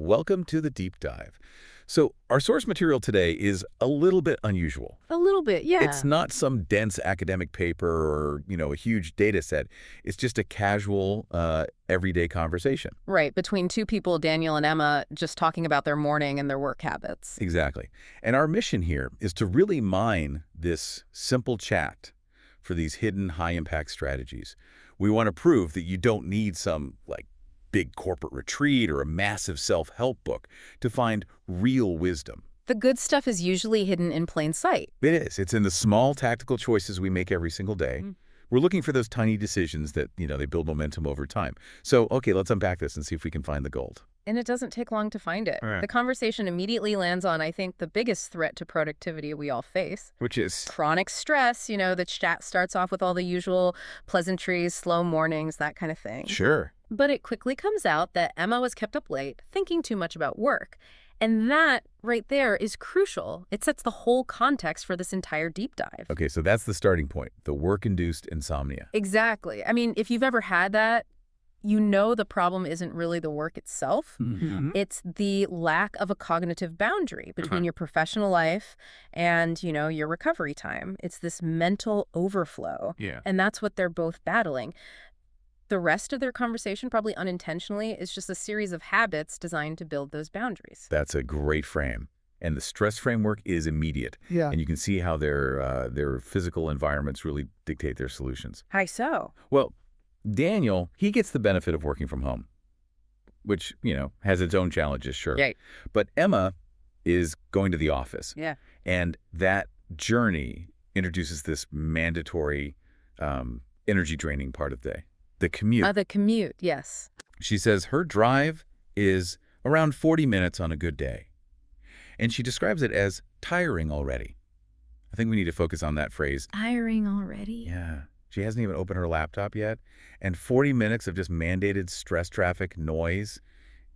Welcome to the deep dive. So, our source material today is a little bit unusual. A little bit, It's yeah. not some dense academic paper or, a huge data set. It's just a casual, everyday conversation. Right, between two people, Daniel and Emma, just talking about their morning and their work habits. Exactly. And our mission here is to really mine this simple chat for these hidden high-impact strategies. We want to prove that you don't need some, big corporate retreat or a massive self-help book to find real wisdom. The good stuff is usually hidden in plain sight. It is. It's in the small tactical choices we make every single day. Mm. We're looking for those tiny decisions that, they build momentum over time. So, okay, let's unpack this and see if we can find the gold. And it doesn't take long to find it. All right. The conversation immediately lands on, I think, the biggest threat to productivity we all face. Which is, Chronic stress, the chat starts off with all the usual pleasantries, slow mornings, that kind of thing. sure. But it quickly comes out that Emma was kept up late, thinking too much about work. And that, right there, is crucial. It sets the whole context for this entire deep dive. Okay, so that's the starting point, the work-induced insomnia. Exactly. I mean, if you've ever had that, you know the problem isn't really the work itself. Mm-hmm. It's the lack of a cognitive boundary between your professional life and, your recovery time. It's this mental overflow. Yeah. And that's what they're both battling. The rest of their conversation, probably unintentionally, is just a series of habits designed to build those boundaries. That's a great frame. And the stress framework is immediate. Yeah. And you can see how their physical environments really dictate their solutions. How so? Well, Daniel, he gets the benefit of working from home, which, has its own challenges, sure. Right. But Emma is going to the office. Yeah. And that journey introduces this mandatory energy-draining part of the day, the commute. The commute, yes. She says her drive is around 40 minutes on a good day. And she describes it as tiring already. I think we need to focus on that phrase. Tiring already? Yeah. She hasn't even opened her laptop yet. And 40 minutes of just mandated stress traffic noise,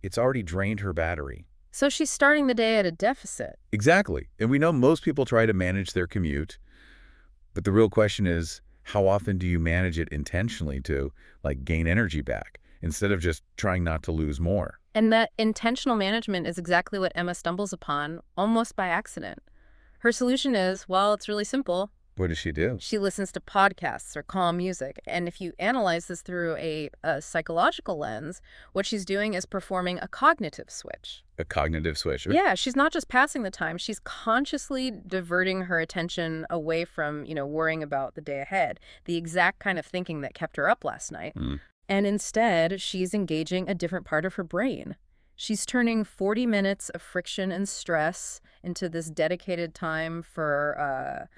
it's already drained her battery. So she's starting the day at a deficit. Exactly. And we know most people try to manage their commute. But the real question is, how often do you manage it intentionally to, gain energy back instead of just trying not to lose more? And that intentional management is exactly what Emma stumbles upon, almost by accident. Her solution is, well, it's really simple. What does she do? She listens to podcasts or calm music. And if you analyze this through a psychological lens, what she's doing is performing a cognitive switch. A cognitive switch. Yeah, she's not just passing the time. She's consciously diverting her attention away from, worrying about the day ahead, the exact kind of thinking that kept her up last night. Mm. And instead, she's engaging a different part of her brain. She's turning 40 minutes of friction and stress into this dedicated time for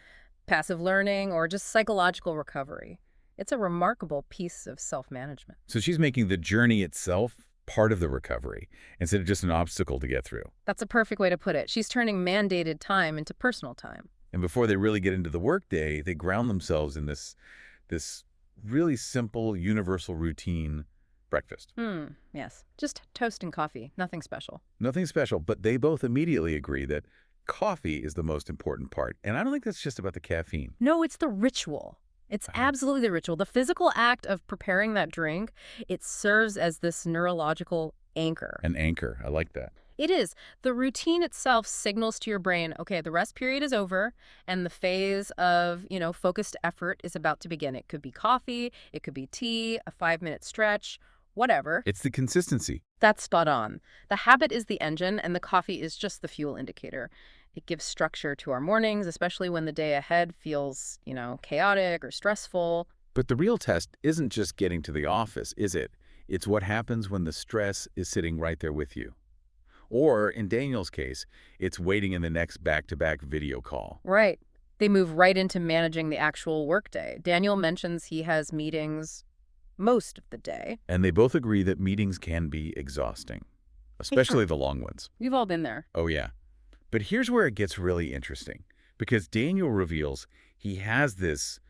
passive learning or just psychological recovery. It's a remarkable piece of self-management. So she's making the journey itself part of the recovery instead of just an obstacle to get through. That's a perfect way to put it. She's turning mandated time into personal time. And before they really get into the workday, they ground themselves in this really simple, universal routine breakfast. Yes. Just toast and coffee. Nothing special. Nothing special, but they both immediately agree that coffee is the most important part. And I don't think that's just about the caffeine. No, it's the ritual. It's absolutely the ritual. The physical act of preparing that drink, it serves as this neurological anchor. An anchor. I like that. It is. The routine itself signals to your brain, okay, the rest period is over and the phase of, focused effort is about to begin. It could be coffee, it could be tea, a 5-minute stretch, whatever. It's the consistency. That's spot on. The habit is the engine and the coffee is just the fuel indicator. It gives structure to our mornings, especially when the day ahead feels, chaotic or stressful. But the real test isn't just getting to the office, is it? It's what happens when the stress is sitting right there with you. Or, in Daniel's case, it's waiting in the next back-to-back video call. Right. They move right into managing the actual workday. Daniel mentions he has meetings most of the day. And they both agree that meetings can be exhausting, especially the long ones. We've all been there. Oh, yeah. But here's where it gets really interesting, because Daniel reveals he has this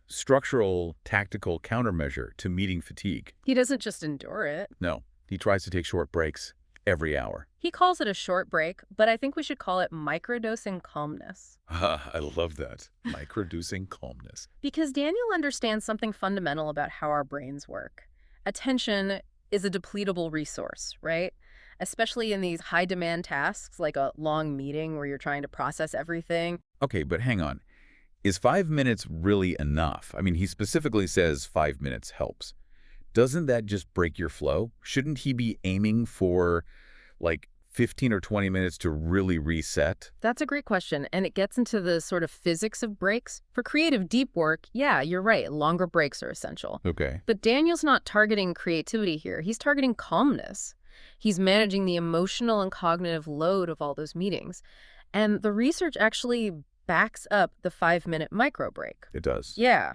structural, tactical countermeasure to meeting fatigue. He doesn't just endure it. No, he tries to take short breaks every hour. He calls it a short break, but I think we should call it microdosing calmness. I love that. Microdosing calmness. Because Daniel understands something fundamental about how our brains work. Attention is a depletable resource, right? especially in these high-demand tasks like a long meeting where you're trying to process everything. Okay, but hang on. Is 5 minutes really enough? I mean, he specifically says 5 minutes helps. Doesn't that just break your flow? Shouldn't he be aiming for like 15 or 20 minutes to really reset? That's a great question, and it gets into the sort of physics of breaks. For creative deep work, yeah, you're right, longer breaks are essential. Okay. But Daniel's not targeting creativity here. He's targeting calmness. He's managing the emotional and cognitive load of all those meetings. And the research actually backs up the 5-minute micro break. It does. Yeah.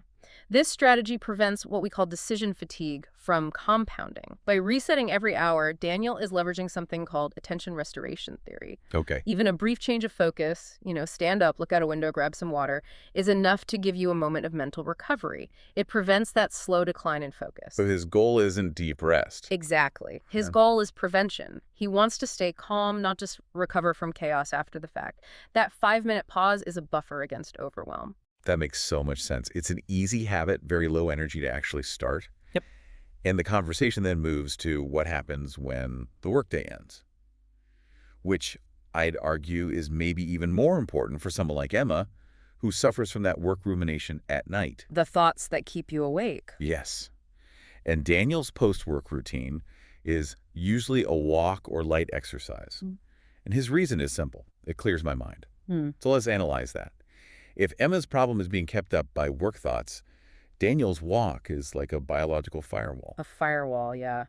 This strategy prevents what we call decision fatigue from compounding. By resetting every hour, Daniel is leveraging something called attention restoration theory. Okay. Even a brief change of focus, stand up, look out a window, grab some water, is enough to give you a moment of mental recovery. It prevents that slow decline in focus. So his goal isn't deep rest. Exactly. His Yeah. goal is prevention. He wants to stay calm, not just recover from chaos after the fact. That 5-minute pause is a buffer against overwhelm. That makes so much sense. It's an easy habit, very low energy to actually start. Yep. And the conversation then moves to what happens when the workday ends, which I'd argue is maybe even more important for someone like Emma, who suffers from that work rumination at night. The thoughts that keep you awake. Yes. And Daniel's post-work routine is usually a walk or light exercise. And his reason is simple. It clears my mind. So let's analyze that. If Emma's problem is being kept up by work thoughts, Daniel's walk is like a biological firewall. A firewall, yeah.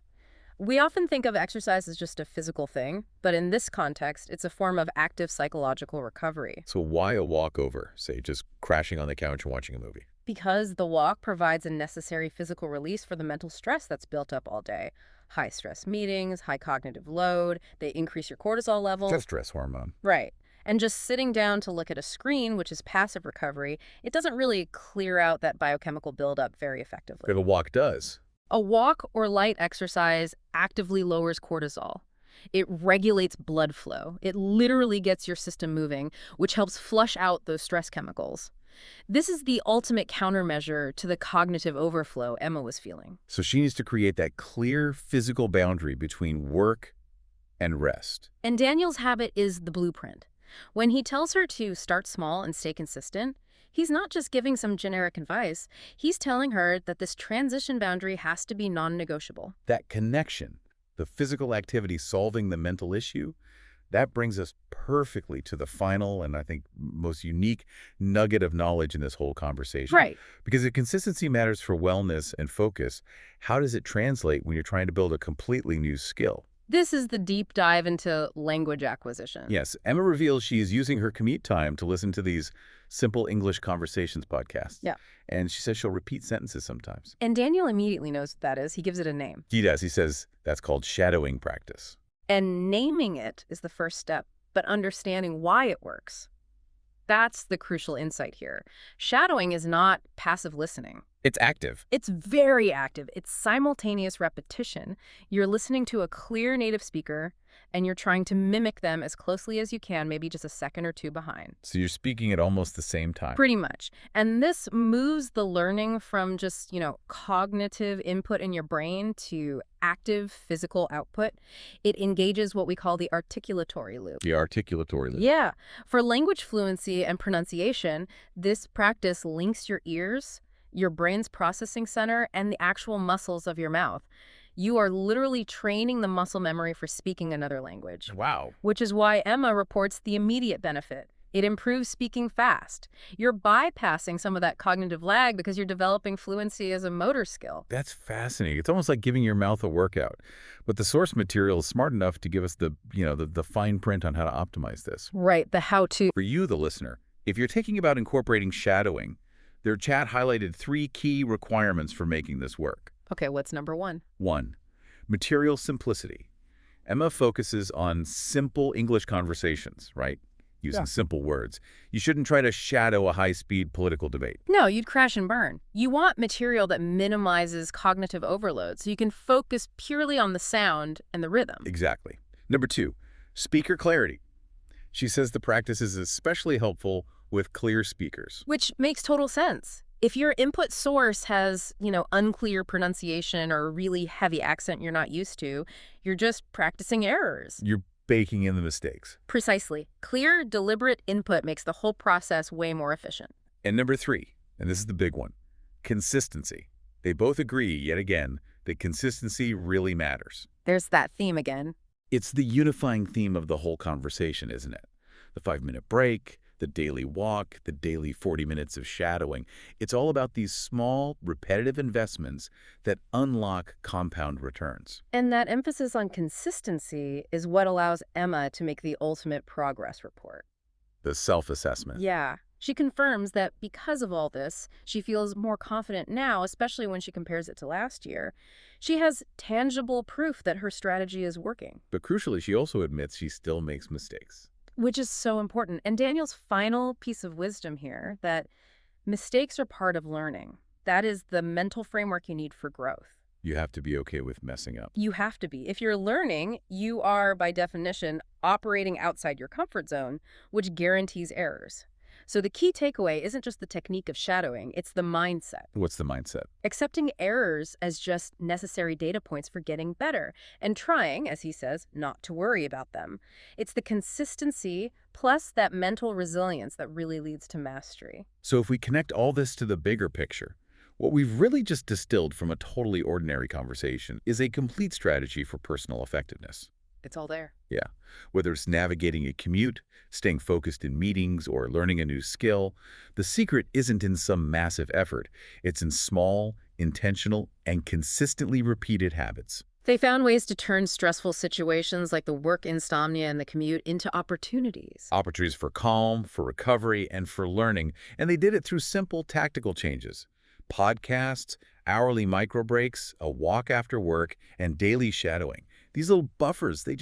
We often think of exercise as just a physical thing, but in this context, it's a form of active psychological recovery. So why a walkover, say just crashing on the couch and watching a movie? Because the walk provides a necessary physical release for the mental stress that's built up all day. High stress meetings, high cognitive load, they increase your cortisol level. Just stress hormone. Right. And just sitting down to look at a screen, which is passive recovery, it doesn't really clear out that biochemical buildup very effectively. But a walk does. A walk or light exercise actively lowers cortisol. It regulates blood flow. It literally gets your system moving, which helps flush out those stress chemicals. This is the ultimate countermeasure to the cognitive overflow Emma was feeling. So she needs to create that clear physical boundary between work and rest. And Daniel's habit is the blueprint. When he tells her to start small and stay consistent, he's not just giving some generic advice. He's telling her that this transition boundary has to be non-negotiable. That connection, the physical activity solving the mental issue, that brings us perfectly to the final and I think most unique nugget of knowledge in this whole conversation. Right. Because if consistency matters for wellness and focus, how does it translate when you're trying to build a completely new skill? This is the deep dive into language acquisition. Yes, Emma reveals she is using her commute time to listen to these simple English conversations podcasts. Yeah. And she says she'll repeat sentences sometimes. And Daniel immediately knows what that is. He gives it a name. He does. He says that's called shadowing practice. And naming it is the first step, but understanding why it works. That's the crucial insight here. Shadowing is not passive listening. It's active. It's very active. It's simultaneous repetition. You're listening to a clear native speaker, and you're trying to mimic them as closely as you can, maybe just a second or two behind. So you're speaking at almost the same time. Pretty much. And this moves the learning from just, cognitive input in your brain to active physical output. It engages what we call the articulatory loop. The articulatory loop. Yeah. For language fluency and pronunciation, this practice links your ears, your brain's processing center, and the actual muscles of your mouth. You are literally training the muscle memory for speaking another language. Wow. Which is why Emma reports the immediate benefit. It improves speaking fast. You're bypassing some of that cognitive lag because you're developing fluency as a motor skill. That's fascinating. It's almost like giving your mouth a workout. But the source material is smart enough to give us the fine print on how to optimize this. Right, the how-to. For you, the listener, if you're thinking about incorporating shadowing, their chat highlighted 3 key requirements for making this work. Okay, what's number 1? 1, material simplicity. Emma focuses on simple English conversations, right? Using simple words. You shouldn't try to shadow a high-speed political debate. No, you'd crash and burn. You want material that minimizes cognitive overload so you can focus purely on the sound and the rhythm. Exactly. Number 2, speaker clarity. She says the practice is especially helpful with clear speakers. Which makes total sense. If your input source has, unclear pronunciation or a really heavy accent you're not used to, you're just practicing errors. You're baking in the mistakes. Precisely. Clear, deliberate input makes the whole process way more efficient. And number 3, and this is the big one, consistency. They both agree, yet again, that consistency really matters. There's that theme again. It's the unifying theme of the whole conversation, isn't it? The 5-minute break, the daily walk, the daily 40 minutes of shadowing. It's all about these small, repetitive investments that unlock compound returns. And that emphasis on consistency is what allows Emma to make the ultimate progress report. The self-assessment. Yeah. She confirms that because of all this, she feels more confident now, especially when she compares it to last year. She has tangible proof that her strategy is working. But crucially, she also admits she still makes mistakes. Which is so important. And Daniel's final piece of wisdom here, that mistakes are part of learning. That is the mental framework you need for growth. You have to be okay with messing up. You have to be. If you're learning, you are, by definition, operating outside your comfort zone, which guarantees errors. So the key takeaway isn't just the technique of shadowing, it's the mindset. What's the mindset? Accepting errors as just necessary data points for getting better, and trying, as he says, not to worry about them. It's the consistency plus that mental resilience that really leads to mastery. So if we connect all this to the bigger picture, what we've really just distilled from a totally ordinary conversation is a complete strategy for personal effectiveness. It's all there. Yeah. Whether it's navigating a commute, staying focused in meetings, or learning a new skill, the secret isn't in some massive effort. It's in small, intentional, and consistently repeated habits. They found ways to turn stressful situations like the work insomnia and the commute into opportunities. Opportunities for calm, for recovery, and for learning. And they did it through simple tactical changes. Podcasts, hourly micro breaks, a walk after work, and daily shadowing. These little buffers, they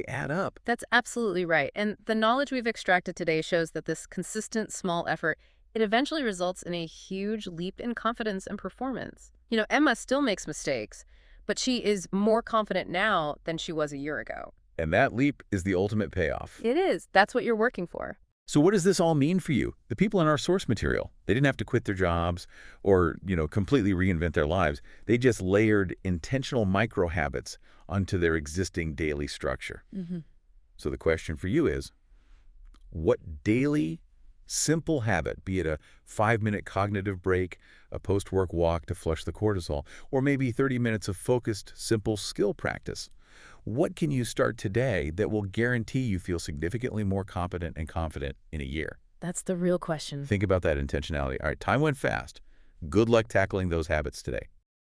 add up. That's absolutely right. And the knowledge we've extracted today shows that this consistent small effort, it eventually results in a huge leap in confidence and performance. Emma still makes mistakes, but she is more confident now than she was a year ago. And that leap is the ultimate payoff. It is. That's what you're working for. So what does this all mean for you? The people in our source material, they didn't have to quit their jobs or, completely reinvent their lives. They just layered intentional micro habits onto their existing daily structure. So the question for you is, what daily, simple habit, be it a 5-minute cognitive break, a post-work walk to flush the cortisol, or maybe 30 minutes of focused, simple skill practice, what can you start today that will guarantee you feel significantly more competent and confident in a year? That's the real question. Think about that intentionality. All right, time went fast. Good luck tackling those habits today.